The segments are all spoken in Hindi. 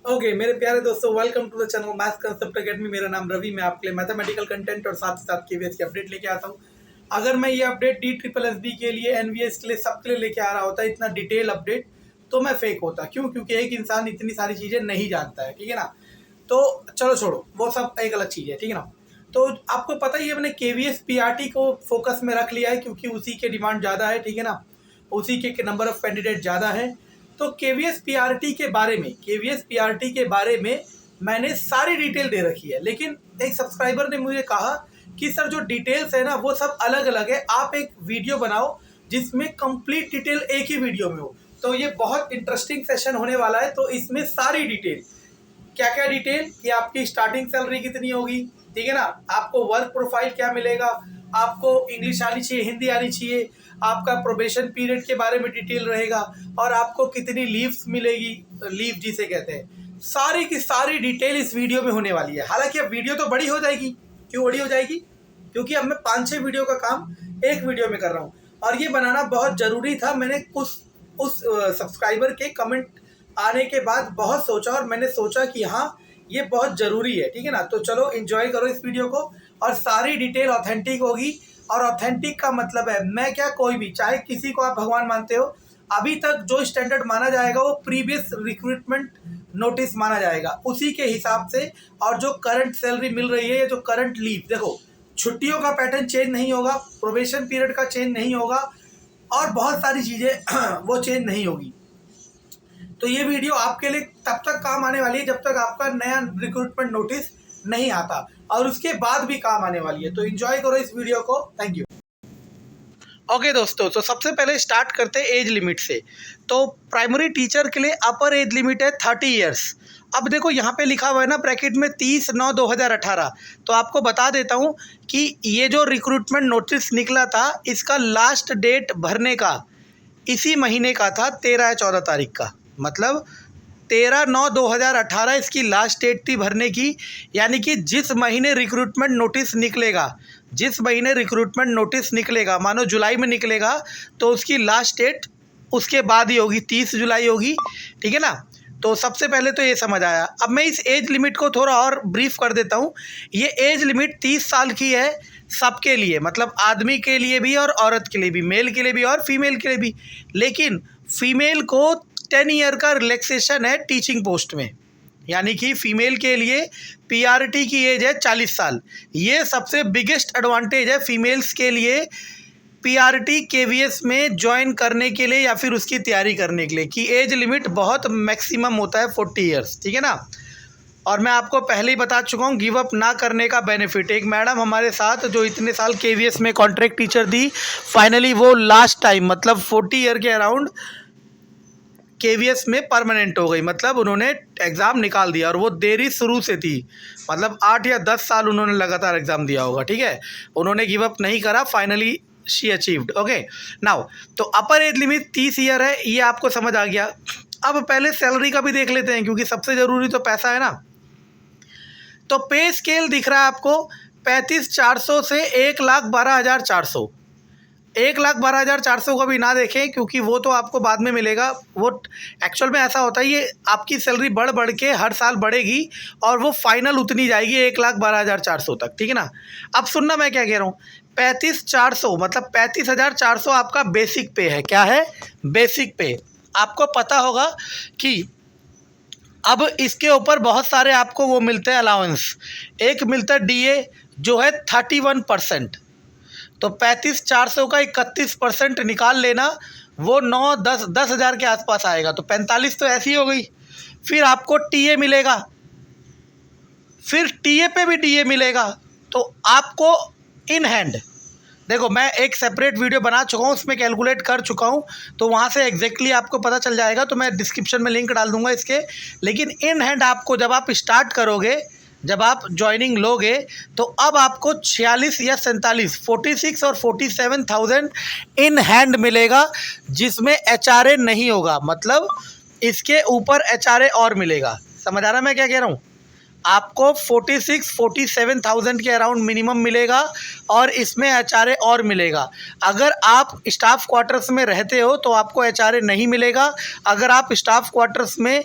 ओके मेरे प्यारे दोस्तों, welcome to the channel maths concept academy. मेरा नाम रवि। मैं आपके लिए मैथमेटिकल कंटेंट और साथ ही साथ केवीएस की अपडेट लेके आता हूँ। अगर मैं ये update D triple S B के लिए, एनवीएस के लिए, सबके लिए लेके आ रहा होता इतना डिटेल अपडेट, तो मैं फेक होता। क्यों? क्योंकि एक इंसान इतनी सारी चीज़ें नहीं जानता है, ठीक है ना। तो चलो छोड़ो, वो सब एक अलग चीज़ है, ठीक है ना। तो आपको पता ही है, मैंने केवीएस पीआरटी को फोकस में रख लिया है क्योंकि उसी के डिमांड ज़्यादा है, ठीक है ना। उसी के नंबर ऑफ कैंडिडेट ज़्यादा है। तो केवीएस पीआरटी के बारे में मैंने सारी डिटेल दे रखी है। लेकिन एक सब्सक्राइबर ने मुझे कहा कि सर जो डिटेल्स है ना वो सब अलग अलग है, आप एक वीडियो बनाओ जिसमें कंप्लीट डिटेल एक ही वीडियो में हो। तो ये बहुत इंटरेस्टिंग सेशन होने वाला है। तो इसमें सारी डिटेल, क्या क्या डिटेल, कि आपकी स्टार्टिंग सैलरी कितनी होगी, ठीक है ना, आपको वर्क प्रोफाइल क्या मिलेगा, आपको इंग्लिश आनी चाहिए, हिंदी आनी चाहिए, आपका प्रोबेशन पीरियड के बारे में डिटेल रहेगा, और आपको कितनी लीव्स मिलेगी, लीव जिसे कहते हैं, सारी की सारी डिटेल इस वीडियो में होने वाली है। हालांकि अब वीडियो तो बड़ी हो जाएगी। क्यों बड़ी हो जाएगी? क्योंकि अब मैं 5-6 वीडियो का काम एक वीडियो में कर रहा हूँ, और ये बनाना बहुत ज़रूरी था। मैंने कुछ उस सब्सक्राइबर के कमेंट आने के बाद बहुत सोचा, और मैंने सोचा कि हाँ ये बहुत ज़रूरी है, ठीक है ना। तो चलो एंजॉय करो इस वीडियो को, और सारी डिटेल ऑथेंटिक होगी। और ऑथेंटिक का मतलब है मैं क्या, कोई भी, चाहे किसी को आप भगवान मानते हो, अभी तक जो स्टैंडर्ड माना जाएगा वो प्रीवियस रिक्रूटमेंट नोटिस माना जाएगा, उसी के हिसाब से। और जो करंट सैलरी मिल रही है, जो करंट लीव, देखो छुट्टियों का पैटर्न चेंज नहीं होगा, प्रोबेशन पीरियड का चेंज नहीं होगा, और बहुत सारी चीज़ें वो चेंज नहीं होगी। तो ये वीडियो आपके लिए तब तक काम आने वाली है जब तक आपका नया रिक्रूटमेंट नोटिस नहीं आता, और उसके बाद भी काम आने वाली है। तो एंजॉय करो इस वीडियो को। Thank you. ओके दोस्तों, तो सबसे पहले स्टार्ट करते हैं एज लिमिट से। तो प्राइमरी टीचर के लिए अपर एज लिमिट है 30 ईयर्स। अब देखो यहाँ पे लिखा हुआ है ना ब्रैकेट में 30/9/2018। तो आपको बता देता हूँ कि ये जो रिक्रूटमेंट नोटिस निकला था, इसका लास्ट डेट भरने का इसी महीने का था, 13 या 14 तारीख का। मतलब 13/9/2018 इसकी लास्ट डेट थी भरने की। यानी कि जिस महीने रिक्रूटमेंट नोटिस निकलेगा, मानो जुलाई में निकलेगा, तो उसकी लास्ट डेट उसके बाद ही होगी, 30 जुलाई होगी, ठीक है ना। तो सबसे पहले तो ये समझ आया। अब मैं इस एज लिमिट को थोड़ा और ब्रीफ कर देता हूँ। ये एज लिमिट 30 साल की है सबके लिए, मतलब आदमी के लिए भी और औरत के लिए भी, मेल के लिए भी और फीमेल के लिए भी। लेकिन फीमेल को 10 ईयर का रिलैक्सेशन है टीचिंग पोस्ट में। यानी कि फीमेल के लिए पीआरटी की एज है 40 साल। ये सबसे बिगेस्ट एडवांटेज है फीमेल्स के लिए पीआरटी केवीएस में ज्वाइन करने के लिए या फिर उसकी तैयारी करने के लिए, कि एज लिमिट बहुत मैक्सिमम होता है 40 ईयर्स, ठीक है ना। और मैं आपको पहले ही बता चुका हूँ गिव अप ना करने का बेनिफिट। एक मैडम हमारे साथ जो इतने साल केवीएस में कॉन्ट्रैक्ट टीचर थी, फाइनली वो लास्ट टाइम मतलब 40 ईयर के अराउंड केवीएस में परमानेंट हो गई। मतलब उन्होंने एग्ज़ाम निकाल दिया, और वो देरी शुरू से थी, मतलब 8 या 10 साल उन्होंने लगातार एग्ज़ाम दिया होगा, ठीक है। उन्होंने गिव अप नहीं करा, finally she achieved. Okay now, तो अपर एज लिमिट 30 ईयर है, ये आपको समझ आ गया। अब पहले सैलरी का भी देख लेते हैं, क्योंकि सबसे ज़रूरी तो पैसा है ना। तो पे स्केल दिख रहा है आपको 35,400 से 1,12,400। 1,12,400 का भी ना देखें, क्योंकि वो तो आपको बाद में मिलेगा। वो एक्चुअल में ऐसा होता है, ये आपकी सैलरी बढ़ बढ़ के हर साल बढ़ेगी, और वो फाइनल उतनी जाएगी 1,12,400 तक, ठीक है ना। अब सुनना मैं क्या कह रहा हूँ। 35,400 मतलब 35,400 आपका बेसिक पे है। क्या है? बेसिक पे। आपको पता होगा कि अब इसके ऊपर बहुत सारे आपको वो मिलते हैं अलाउंस। एक मिलता है डीए जो है 31%। तो 35,400 का 31% निकाल लेना, वो 9-10 हज़ार के आसपास आएगा। तो 45 तो ऐसी हो गई। फिर आपको टीए मिलेगा, फिर टीए पे भी डीए मिलेगा। तो आपको इन हैंड, देखो मैं एक सेपरेट वीडियो बना चुका हूँ, उसमें कैलकुलेट कर चुका हूँ, तो वहाँ से एग्जैक्टली आपको पता चल जाएगा। तो मैं डिस्क्रिप्शन में लिंक डाल दूँगा इसके। लेकिन इन हैंड आपको जब आप स्टार्ट करोगे, जब आप ज्वाइनिंग लोगे, तो अब आपको 46 या 47, 46 और 47,000 इन हैंड मिलेगा, जिसमें एचआरए नहीं होगा। मतलब इसके ऊपर एचआरए और मिलेगा। समझ आ रहा है मैं क्या कह रहा हूँ? आपको 46-47,000 के अराउंड मिनिमम मिलेगा, और इसमें एचआरए और मिलेगा। अगर आप स्टाफ क्वार्टर्स में रहते हो तो आपको एचआरए नहीं मिलेगा। अगर आप स्टाफ क्वार्टर्स में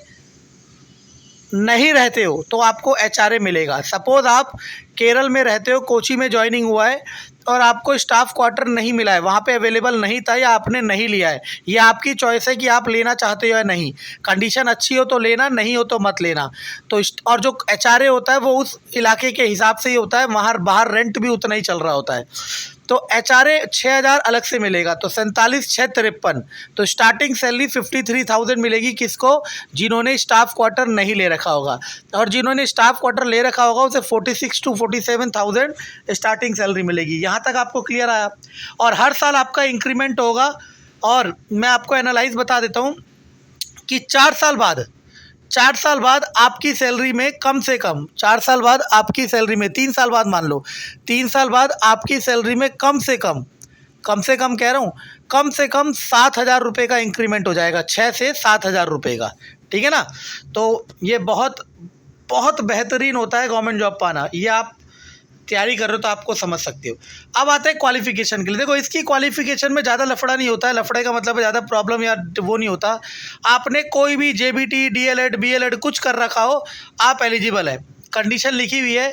नहीं रहते हो तो आपको एचआरए मिलेगा। सपोज़ आप केरल में रहते हो, कोची में जॉइनिंग हुआ है और आपको स्टाफ क्वार्टर नहीं मिला है, वहाँ पे अवेलेबल नहीं था या आपने नहीं लिया है, ये आपकी चॉइस है कि आप लेना चाहते हो या नहीं। कंडीशन अच्छी हो तो लेना, नहीं हो तो मत लेना। तो और जो एचआरए होता है वो उस इलाके के हिसाब से ही होता है, वहाँ बाहर रेंट भी उतना ही चल रहा होता है। तो एचआरए 6,000 अलग से मिलेगा, तो 47,653। तो स्टार्टिंग सैलरी 53,000 मिलेगी किसको? जिन्होंने स्टाफ क्वार्टर नहीं ले रखा होगा, और जिन्होंने स्टाफ क्वार्टर ले रखा होगा उसे 46 to 47,000 स्टार्टिंग सैलरी मिलेगी। यहाँ तक आपको क्लियर आया? और हर साल आपका इंक्रीमेंट होगा। और मैं आपको एनालाइज बता देता हूँ कि 4 साल बाद आपकी सैलरी में कम से कम 4 साल बाद आपकी सैलरी में 3 साल बाद मान लो 3 साल बाद आपकी सैलरी में कम से कम कह रहा हूँ, कम से कम 7,000 रुपये का इंक्रीमेंट हो जाएगा, 6 से 7,000 रुपये का। ठीक है ना? तो ये बहुत बहुत बेहतरीन होता है गवर्नमेंट जॉब पाना। ये आप तैयारी कर रहे हो तो आपको समझ सकते हो। अब आते हैं क्वालिफिकेशन के लिए। देखो, इसकी क्वालिफिकेशन में ज़्यादा लफड़ा नहीं होता है। लफड़े का मतलब है ज़्यादा प्रॉब्लम या वो नहीं होता। आपने कोई भी जेबीटी, डीएलएड, बीएलएड कुछ कर रखा हो, आप एलिजिबल है। कंडीशन लिखी हुई है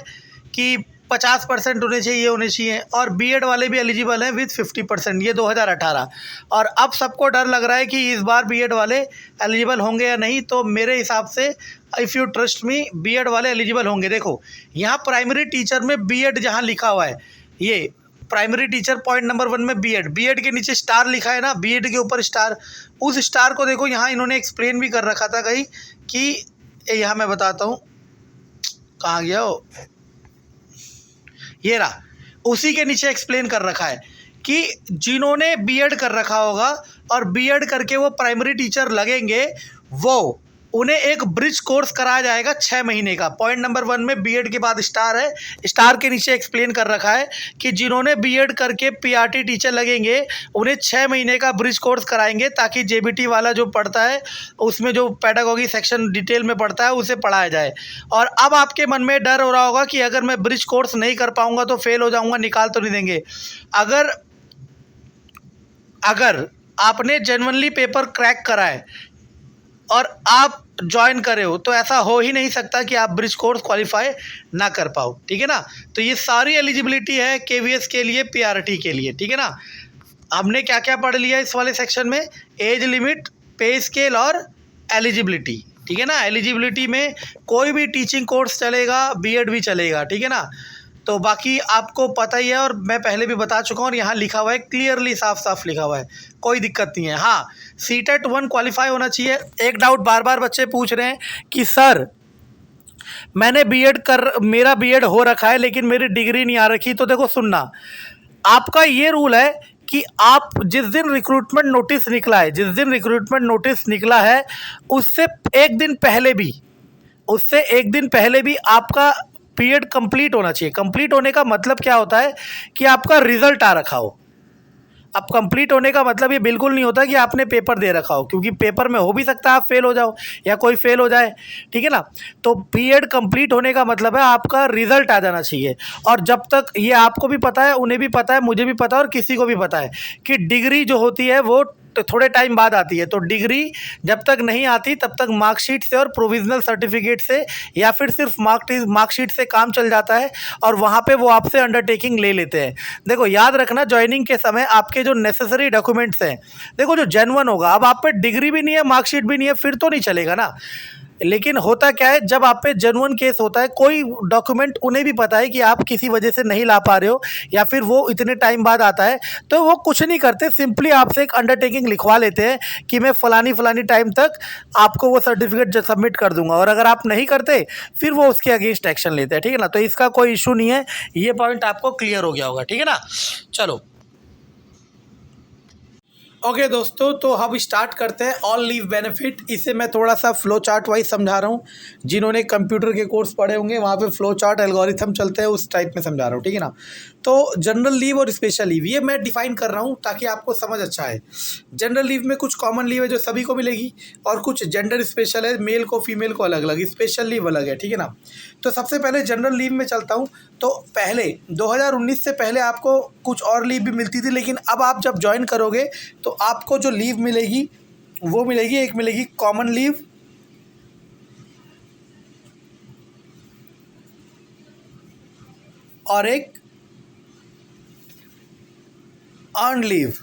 कि 50% होने चाहिए, होने चाहिए। और बीएड वाले भी एलिजिबल हैं विथ 50%, ये 2018। और अब सबको डर लग रहा है कि इस बार बीएड वाले एलिजिबल होंगे या नहीं। तो मेरे हिसाब से if you trust me, B Ed वाले एलिजिबल होंगे। देखो, यहाँ प्राइमरी टीचर में बीएड जहाँ लिखा हुआ है, ये प्राइमरी टीचर पॉइंट नंबर 1 में बीएड के नीचे स्टार लिखा है ना, बीएड के ऊपर स्टार, उस स्टार को देखो यहाँ इन्होंने एक्सप्लेन भी कर रखा था कहीं कि यहाँ मैं बताता हूँ कहाँ गया हो, ये रहा, उसी के नीचे एक्सप्लेन कर रखा है कि जिन्होंने बीएड कर रखा होगा और बीएड करके वो प्राइमरी टीचर लगेंगे, वो उन्हें एक ब्रिज कोर्स कराया जाएगा 6 महीने का। पॉइंट नंबर 1 में बीएड के बाद स्टार है, स्टार के नीचे एक्सप्लेन कर रखा है कि जिन्होंने बीएड करके पीआरटी टीचर लगेंगे उन्हें 6 महीने का ब्रिज कोर्स कराएंगे, ताकि जेबीटी वाला जो पढ़ता है उसमें जो पेडागोगी सेक्शन डिटेल में पढ़ता है उसे पढ़ाया जाए। और अब आपके मन में डर हो रहा होगा कि अगर मैं ब्रिज कोर्स नहीं कर पाऊँगा तो फेल हो जाऊँगा, निकाल तो नहीं देंगे। अगर आपने जेन्युइनली पेपर क्रैक करा है और आप ज्वाइन करे हो तो ऐसा हो ही नहीं सकता कि आप ब्रिज कोर्स क्वालिफाई ना कर पाओ। ठीक है ना? तो ये सारी एलिजिबिलिटी है केवीएस के लिए, पीआरटी के लिए। ठीक है ना? हमने क्या क्या पढ़ लिया इस वाले सेक्शन में? एज लिमिट, पे स्केल और एलिजिबिलिटी। ठीक है ना? एलिजिबिलिटी में कोई भी टीचिंग कोर्स चलेगा, बीएड भी चलेगा। ठीक है ना? तो बाकी आपको पता ही है और मैं पहले भी बता चुका हूँ, और यहाँ लिखा हुआ है क्लियरली, साफ साफ लिखा हुआ है, कोई दिक्कत नहीं है। हाँ, सीटेट 1 क्वालिफाई होना चाहिए। एक डाउट बार बार बच्चे पूछ रहे हैं कि सर मैंने मेरा बीएड हो रखा है लेकिन मेरी डिग्री नहीं आ रखी। तो देखो, सुनना, आपका ये रूल है कि आप जिस दिन रिक्रूटमेंट नोटिस निकला है उससे एक दिन पहले भी आपका पीरियड कंप्लीट होना चाहिए। कंप्लीट होने का मतलब क्या होता है कि आपका रिजल्ट आ रखा हो। अब कंप्लीट होने का मतलब ये बिल्कुल नहीं होता कि आपने पेपर दे रखा हो, क्योंकि पेपर में हो भी सकता है आप फेल हो जाओ या कोई फेल हो जाए। ठीक है ना? तो पीरियड कंप्लीट होने का मतलब है आपका रिजल्ट आ जाना चाहिए। और जब तक ये आपको भी पता है, उन्हें भी पता है, मुझे भी पता है और किसी को भी पता है कि डिग्री जो होती है वो थोड़े टाइम बाद आती है। तो डिग्री जब तक नहीं आती तब तक मार्कशीट से और प्रोविजनल सर्टिफिकेट से या फिर सिर्फ मार्कशीट से काम चल जाता है, और वहाँ पे वो आपसे अंडरटेकिंग ले लेते हैं। देखो, याद रखना, ज्वाइनिंग के समय आपके जो नेसेसरी डॉक्यूमेंट्स हैं, देखो जो जेन्युइन होगा। अब आप पे डिग्री भी नहीं है, मार्कशीट भी नहीं है, फिर तो नहीं चलेगा ना। लेकिन होता क्या है, जब आप पे जेन्युइन केस होता है, कोई डॉक्यूमेंट उन्हें भी पता है कि आप किसी वजह से नहीं ला पा रहे हो या फिर वो इतने टाइम बाद आता है, तो वो कुछ नहीं करते, सिंपली आपसे एक अंडरटेकिंग लिखवा लेते हैं कि मैं फलानी टाइम तक आपको वो सर्टिफिकेट सबमिट कर दूंगा। और अगर आप नहीं करते फिर वो उसके अगेंस्ट एक्शन लेते हैं। ठीक है ना? तो इसका कोई इशू नहीं है। ये पॉइंट आपको क्लियर हो गया होगा। ठीक है ना? चलो, ओके दोस्तों, तो हम स्टार्ट करते हैं ऑल लीव बेनिफिट। इसे मैं थोड़ा सा फ्लो चार्ट वाइज समझा रहा हूँ। जिन्होंने कंप्यूटर के कोर्स पढ़े होंगे वहाँ पे फ्लो चार्ट एल्गोरिथम चलते हैं, उस टाइप में समझा रहा हूँ। ठीक है ना? तो जनरल लीव और स्पेशल लीव ये मैं डिफाइन कर रहा हूँ ताकि आपको समझ अच्छा है। जनरल लीव में कुछ कॉमन लीव है जो सभी को मिलेगी, और कुछ जेंडर स्पेशल है, मेल को फीमेल को अलग अलग, स्पेशल लीव अलग है। ठीक है ना? तो सबसे पहले जनरल लीव में चलता हूँ। तो पहले 2019 से पहले आपको कुछ और लीव भी मिलती थी, लेकिन अब आप जब ज्वाइन करोगे तो आपको जो लीव मिलेगी वो मिलेगी, एक मिलेगी कॉमन लीव और एक अर्न लीव।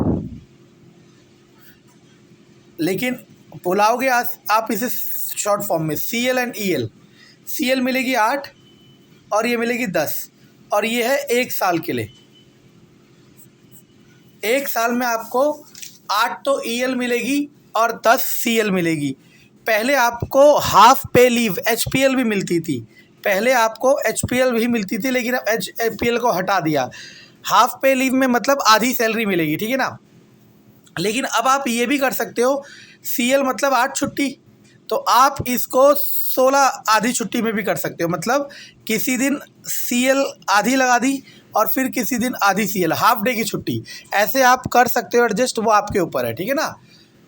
लेकिन बुलाओगे आप इसे शॉर्ट फॉर्म में CL एंड EL। CL मिलेगी 8 और ये मिलेगी 10 और ये है 1 साल के लिए। 1 साल में आपको 8 तो EL मिलेगी और 10 CL मिलेगी। पहले आपको हाफ पे लीव HPL भी मिलती थी, पहले आपको HPL भी मिलती थी, लेकिन अब HPL को हटा दिया। हाफ पे लीव में मतलब आधी सैलरी मिलेगी, ठीक है ना। लेकिन अब आप ये भी कर सकते हो, CL मतलब 8 छुट्टी, तो आप इसको 16 आधी छुट्टी में भी कर सकते हो। मतलब किसी दिन CL आधी लगा दी और फिर किसी दिन आधी CL, हाफ डे की छुट्टी, ऐसे आप कर सकते हो एडजस्ट, वो आपके ऊपर है, ठीक है ना।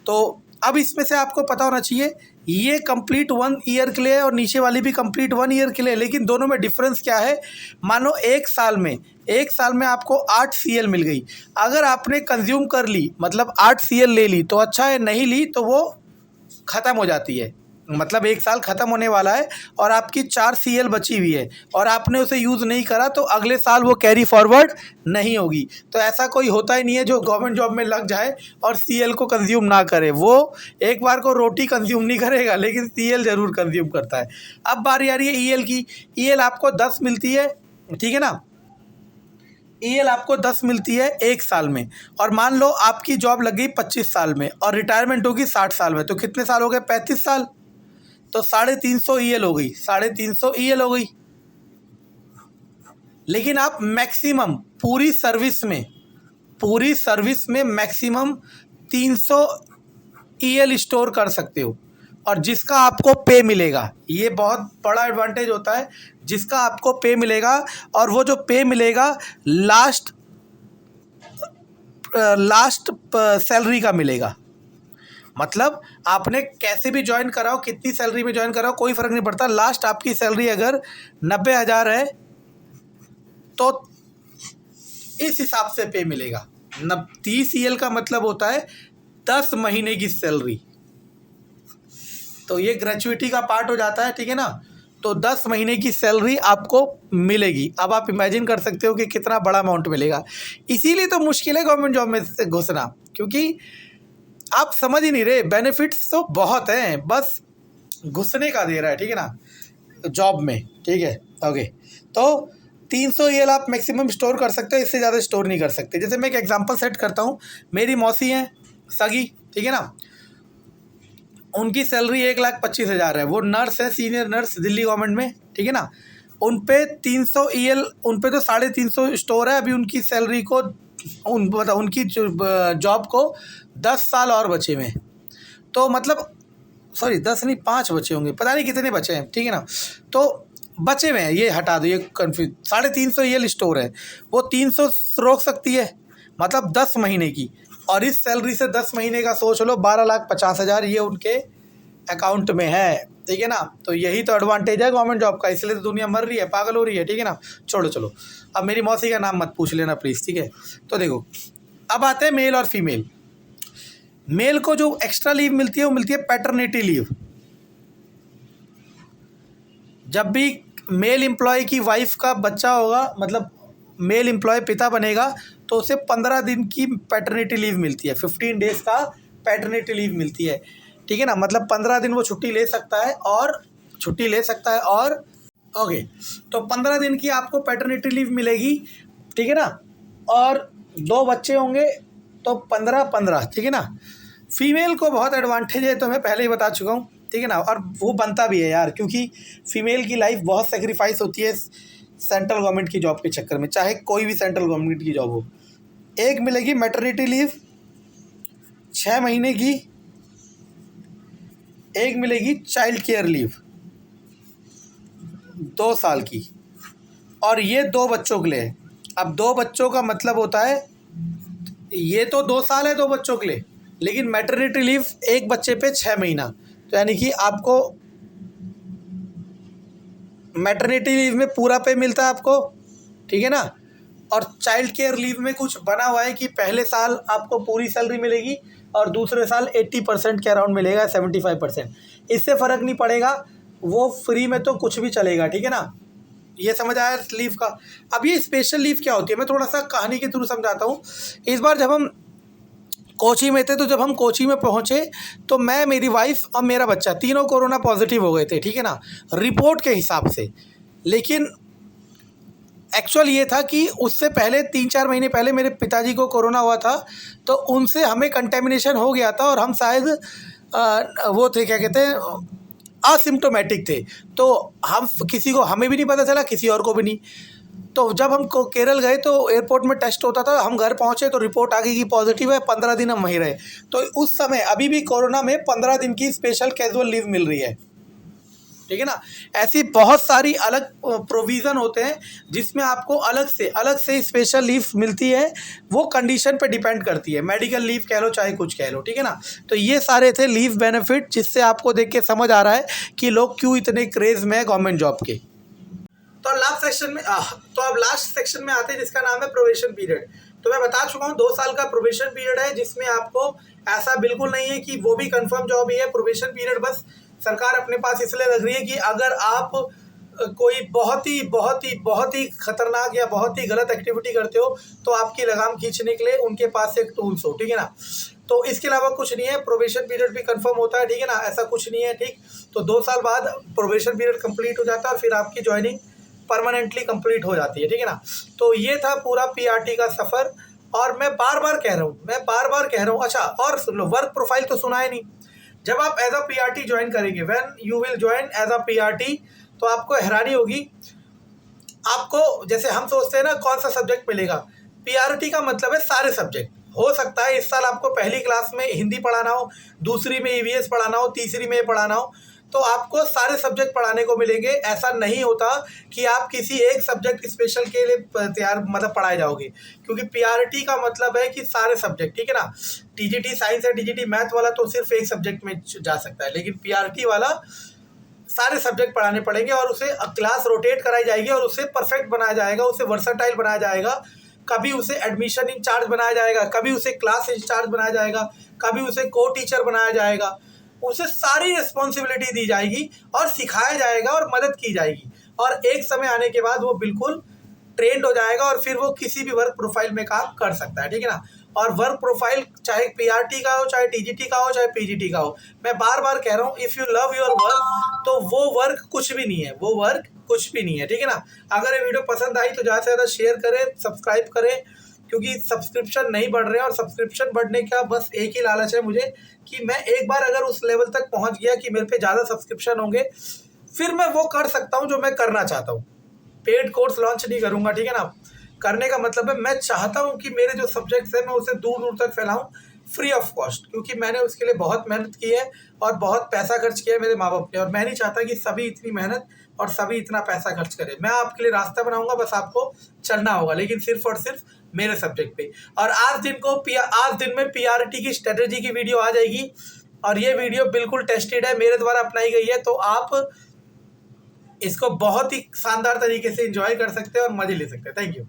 तो अब इसमें से आपको पता होना चाहिए ये कंप्लीट 1 ईयर के लिए और नीचे वाली भी कंप्लीट 1 ईयर के लिए, लेकिन दोनों में डिफरेंस क्या है। मानो 1 साल में आपको 8 CL मिल गई, अगर आपने कंज्यूम कर ली मतलब 8 CL ले ली तो अच्छा है, नहीं ली तो वो ख़त्म हो जाती है। मतलब 1 साल ख़त्म होने वाला है और आपकी 4 CL बची हुई है और आपने उसे यूज़ नहीं करा तो अगले साल वो कैरी फॉरवर्ड नहीं होगी। तो ऐसा कोई होता ही नहीं है जो गवर्नमेंट जॉब में लग जाए और CL को कंज्यूम ना करे। वो एक बार को रोटी कंज्यूम नहीं करेगा लेकिन CL ज़रूर कंज्यूम करता है। अब बारी आ रही है EL की। EL आपको 10 मिलती है, ठीक है ना। EL आपको 10 मिलती है 1 साल में, और मान लो आपकी जॉब लग गई 25 साल में और रिटायरमेंट होगी 60 साल में, तो कितने साल हो गए, 35 साल। तो 350 EL हो गई, 350 EL हो गई। लेकिन आप मैक्सिमम पूरी सर्विस में मैक्सिमम 300 EL स्टोर कर सकते हो, और जिसका आपको पे मिलेगा, ये बहुत बड़ा एडवांटेज होता है, जिसका आपको पे मिलेगा, और वो जो पे मिलेगा लास्ट सैलरी का मिलेगा। मतलब आपने कैसे भी ज्वाइन कराओ, कितनी सैलरी में ज्वाइन कराओ, कोई फ़र्क नहीं पड़ता। लास्ट आपकी सैलरी अगर 90,000 है तो इस हिसाब से पे मिलेगा। 30 EL का मतलब होता है 10 महीने की सैलरी, तो ये ग्रेचुइटी का पार्ट हो जाता है, ठीक है ना। तो 10 महीने की सैलरी आपको मिलेगी। अब आप इमेजिन कर सकते हो कि कितना बड़ा अमाउंट मिलेगा। इसीलिए तो मुश्किल है गवर्नमेंट जॉब में से घुसना, क्योंकि आप समझ ही नहीं रहे, बेनिफिट्स तो बहुत हैं, बस घुसने का दे रहा है, ठीक है ना, जॉब में, ठीक है। ओके, तो 300 EL आप मैक्सिमम स्टोर कर सकते हो, इससे ज़्यादा स्टोर नहीं कर सकते। जैसे मैं एक एग्जांपल सेट करता हूँ, मेरी मौसी हैं सगी, ठीक है ना, उनकी सैलरी 1,25,000 है, वो नर्स है, सीनियर नर्स दिल्ली गवर्नमेंट में, ठीक है ना। उन पे 300 EL, उन पे तो 350 स्टोर है। अभी उनकी सैलरी को मतलब उनकी जॉब को 10 साल और बचे हुए हैं, तो मतलब सॉरी 10 नहीं 5 बचे होंगे, पता नहीं कितने बचे हैं, ठीक है ना। तो बचे हुए हैं, ये हटा दो, ये कन्फ्यूज। 350 EL स्टोर है, वो 300 रोक सकती है, मतलब 10 महीने की, और इस सैलरी से 10 महीने का सोच लो 12,50,000 ये उनके अकाउंट में है, ठीक है ना। तो यही तो एडवांटेज है गवर्नमेंट जॉब का, इसलिए तो दुनिया मर रही है, पागल हो रही है, ठीक है ना। छोड़ो चलो, अब मेरी मौसी का नाम मत पूछ लेना प्लीज़, ठीक है। तो देखो, अब आते हैं मेल और फीमेल। मेल को जो एक्स्ट्रा लीव मिलती है वो मिलती है पैटर्निटी लीव। जब भी मेल एम्प्लॉय की वाइफ का बच्चा होगा, मतलब मेल एम्प्लॉय पिता बनेगा, तो उसे 15 दिन की पैटर्निटी लीव मिलती है, 15 डेज़ का पैटर्निटी लीव मिलती है, ठीक है ना। मतलब 15 दिन वो छुट्टी ले सकता है, और ओके, तो 15 दिन की आपको पैटर्निटी लीव मिलेगी, ठीक है ना। और 2 बच्चे होंगे तो 15-15, ठीक है ना। फीमेल को बहुत एडवांटेज है, तो मैं पहले ही बता चुका हूँ, ठीक है ना, और वो बनता भी है यार, क्योंकि फीमेल की लाइफ बहुत सेक्रीफाइस होती है सेंट्रल गवर्नमेंट की जॉब के चक्कर में, चाहे कोई भी सेंट्रल गवर्नमेंट की जॉब हो। एक मिलेगी मैटरनिटी लीव 6 महीने की, एक मिलेगी चाइल्ड केयर लीव 2 साल की, और ये 2 बच्चों के लिए। अब 2 बच्चों का मतलब होता है, ये तो 2 साल है 2 बच्चों के लिए, लेकिन मैटरनिटी लीव एक बच्चे पे 6 महीना, तो यानी कि आपको मैटरनिटी लीव में पूरा पे मिलता है आपको, ठीक है ना। और चाइल्ड केयर लीव में कुछ बना हुआ है कि पहले साल आपको पूरी सैलरी मिलेगी और दूसरे साल 80% के अराउंड मिलेगा, 75%, इससे फ़र्क नहीं पड़ेगा, वो फ्री में तो कुछ भी चलेगा, ठीक है ना। ये समझ आया लीव का। अब ये स्पेशल लीव क्या होती है, मैं थोड़ा सा कहानी के थ्रू समझाता हूँ। इस बार जब हम कोची में थे, तो जब हम कोची में पहुँचे तो मैं, मेरी वाइफ और मेरा बच्चा तीनों कोरोना पॉजिटिव हो गए थे, ठीक है ना, रिपोर्ट के हिसाब से। लेकिन एक्चुअल ये था कि उससे पहले 3-4 महीने पहले मेरे पिताजी को कोरोना हुआ था, तो उनसे हमें कंटेमिनेशन हो गया था और हम शायद वो थे, क्या कहते हैं, असिम्प्टोमेटिक थे। तो हम किसी को, हमें भी नहीं पता चला, किसी और को भी नहीं। तो जब हम केरल गए तो एयरपोर्ट में टेस्ट होता था, हम घर पहुंचे तो रिपोर्ट आ गई कि पॉजिटिव है, 15 दिन हम वहीं रहे। तो उस समय अभी भी कोरोना में 15 दिन की स्पेशल कैजुअल लीव मिल रही है, ठीक है ना। ऐसी बहुत सारी अलग प्रोविज़न होते हैं जिसमें आपको अलग से स्पेशल लीव मिलती है। वो कंडीशन पे डिपेंड करती है, मेडिकल लीव कह लो चाहे कुछ कह लो, ठीक है ना। तो ये सारे थे लीव बेनिफिट, जिससे आपको देख के समझ आ रहा है कि लोग क्यों इतने क्रेज़ में है गवर्नमेंट जॉब के। तो अब लास्ट सेक्शन में आते हैं जिसका नाम है प्रोबेशन पीरियड। तो मैं बता चुका हूँ 2 साल का प्रोबेशन पीरियड है, जिसमें आपको, ऐसा बिल्कुल नहीं है कि वो भी कंफर्म जॉब ही है। प्रोबेशन पीरियड बस सरकार अपने पास इसलिए रख रही है कि अगर आप कोई बहुत ही खतरनाक या बहुत ही गलत एक्टिविटी करते हो तो आपकी लगाम खींचने के लिए उनके पास एक टूल्स हो, ठीक है ना। तो इसके अलावा कुछ नहीं है। प्रोबेशन पीरियड भी कंफर्म होता है, ठीक है ना, ऐसा कुछ नहीं है, ठीक। तो 2 साल बाद प्रोबेशन पीरियड कंप्लीट हो जाता है और फिर आपकी ज्वाइनिंग परमानेंटली कंप्लीट हो जाती है, ठीक है ना। तो ये था पूरा पीआरटी का सफ़र। और मैं बार बार कह रहा हूँ, अच्छा और सुन लो, वर्क प्रोफाइल तो सुना है नहीं। जब आप एज अ पीआरटी ज्वाइन करेंगे, when you will join as a PRT, तो आपको हैरानी होगी। आपको, जैसे हम सोचते हैं ना कौन सा सब्जेक्ट मिलेगा, पीआरटी का मतलब है सारे सब्जेक्ट। हो सकता है इस साल आपको पहली क्लास में हिंदी पढ़ाना हो, दूसरी में ईवीएस पढ़ाना हो, तीसरी में पढ़ाना हो, तो आपको सारे सब्जेक्ट पढ़ाने को मिलेंगे। ऐसा नहीं होता कि आप किसी एक सब्जेक्ट स्पेशल के लिए पढ़ाए जाओगे, क्योंकि पीआरटी का मतलब है कि सारे सब्जेक्ट, ठीक है ना। टीजीटी साइंस है, टीजीटी मैथ वाला तो सिर्फ एक सब्जेक्ट में जा सकता है, लेकिन पीआरटी वाला सारे सब्जेक्ट पढ़ाने पड़ेंगे और उसे क्लास रोटेट कराई जाएगी और उसे परफेक्ट बनाया जाएगा, उसे वर्सटाइल बनाया जाएगा। कभी उसे एडमिशन इंचार्ज बनाया जाएगा, कभी उसे क्लास इंचार्ज बनाया जाएगा, कभी उसे को टीचर बनाया जाएगा। उसे सारी रिस्पॉन्सिबिलिटी दी जाएगी और सिखाया जाएगा और मदद की जाएगी, और एक समय आने के बाद वो बिल्कुल ट्रेंड हो जाएगा और फिर वो किसी भी वर्क प्रोफाइल में काम कर सकता है, ठीक है ना। और वर्क प्रोफाइल चाहे पीआरटी का हो, चाहे टीजीटी का हो, चाहे पीजीटी का हो, मैं बार बार कह रहा हूँ, if you love your work तो वो वर्क कुछ भी नहीं है, वो वर्क कुछ भी नहीं है, ठीक है ना। अगर ये वीडियो पसंद आई तो ज़्यादा से ज़्यादा शेयर करें, सब्सक्राइब करें, क्योंकि सब्सक्रिप्शन नहीं बढ़ रहे हैं। और सब्सक्रिप्शन बढ़ने का बस एक ही लालच है मुझे, कि मैं एक बार अगर उस लेवल तक पहुंच गया कि मेरे पे ज़्यादा सब्सक्रिप्शन होंगे, फिर मैं वो कर सकता हूं जो मैं करना चाहता हूं। पेड कोर्स लॉन्च नहीं करूंगा, ठीक है ना। करने का मतलब है मैं चाहता हूं कि मेरे जो सब्जेक्ट्स हैं मैं उसे दूर दूर तक फैलाऊं फ्री ऑफ कॉस्ट, क्योंकि मैंने उसके लिए बहुत मेहनत की है और बहुत पैसा खर्च किया है मेरे माँ बाप ने, और मैं नहीं चाहता कि सभी इतनी मेहनत और सभी इतना पैसा खर्च करें। मैं आपके लिए रास्ता बनाऊंगा, बस आपको चलना होगा, लेकिन सिर्फ और सिर्फ मेरे सब्जेक्ट पे। और आज दिन में पीआरटी की स्ट्रेटेजी की वीडियो आ जाएगी, और ये वीडियो बिल्कुल टेस्टेड है, मेरे द्वारा अपनाई गई है, तो आप इसको बहुत ही शानदार तरीके से एंजॉय कर सकते हैं और मजे ले सकते हैं। Thank you.